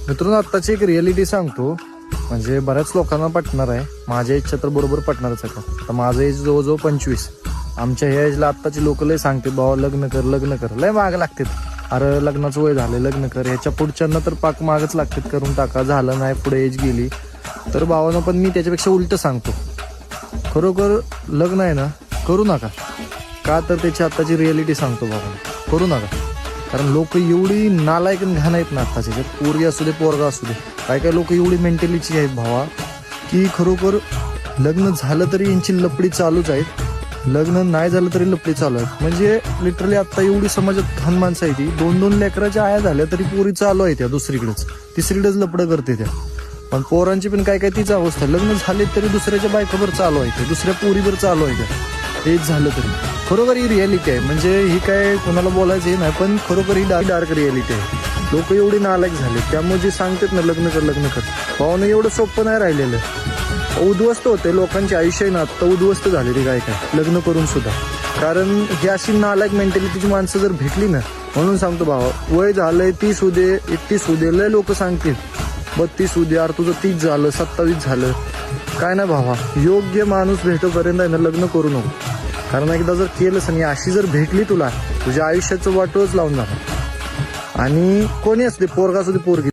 मित्रांनो, आत्ताची एक रिअलिटी सांगतो, म्हणजे बऱ्याच लोकांना पटणार आहे. माझ्या इच्छा तर बरोबर पटणारच आहे. तर माझं एज जवळजवळ 25. आमच्या ह्या एजला आत्ताची लोक लय सांगते, बाबा लग्न कर लग्न कर, लय माग लागतात. अरे लग्नाचं वय झालं, लग्न कर. ह्याच्या पुढच्यांना तर पाक मागच लागतात, करून टाका, झालं नाही, पुढे एज गेली. तर भावानं पण मी त्याच्यापेक्षा उलट सांगतो, खरोखर लग्न आहे ना करू नका. का तर त्याची आत्ताची रिअलिटी सांगतो बाबा, करू नका. कारण लोक एवढी नालायक घाण आहेत ना आत्ताचे, पोरगी असू दे पोरगा असू दे, काय काय लोक एवढी मेंटॅलिटी आहेत भावा, की खरोखर लग्न झालं तरी यांची लपडी चालूच आहेत, लग्न नाही झालं तरी लपडी चालू आहेत. म्हणजे लिटरली आता एवढी समाजात घाण माणसं आहे ती, 2-2 लेकराच्या आया झाल्या तरी पोरी चालू आहे त्या दुसरीकडेच, तिसरीकडेच लपडं करते त्या. पण पोरांची पण काय काय तीच अवस्था, लग्न झाले तरी दुसऱ्याच्या बायकोवर चालू आहे, दुसऱ्या पोरीवर चालू आहे त्या, तेच झालं तरी. खरोखर ही रिअलिटी आहे. म्हणजे ही काय कोणाला बोलायचं नाही, पण खरोखर ही डार्क रिअलिटी आहे. लोक एवढी नालायक झाले, त्यामुळे जे सांगतात ना लग्न कर लग्न कर, भावानं एवढं सोपं नाही राहिलेलं. उद्ध्वस्त होते लोकांचे आयुष्य ना, आता उद्ध्वस्त झालेली काय काय लग्न करून सुद्धा. कारण ही अशी नालायक मेंटॅलिटीची माणसं जर भेटली ना, म्हणून सांगतो भावा, वय झालंय 30 होऊ दे 31 होऊ दे, लय लोक सांगतील 32 होऊ दे, यार तुझं 30 झालं 27 झालं, काय ना भावा, योग्य माणूस भेटोपर्यंत आहे ना लग्न करू नको. कारण एकदा जर केलंस आणि अशी जर भेटली तुला, तुझ्या आयुष्याचं वाटोच लावून जाणार. आणि कोणी असते, पोरगा असू दे पोरगी,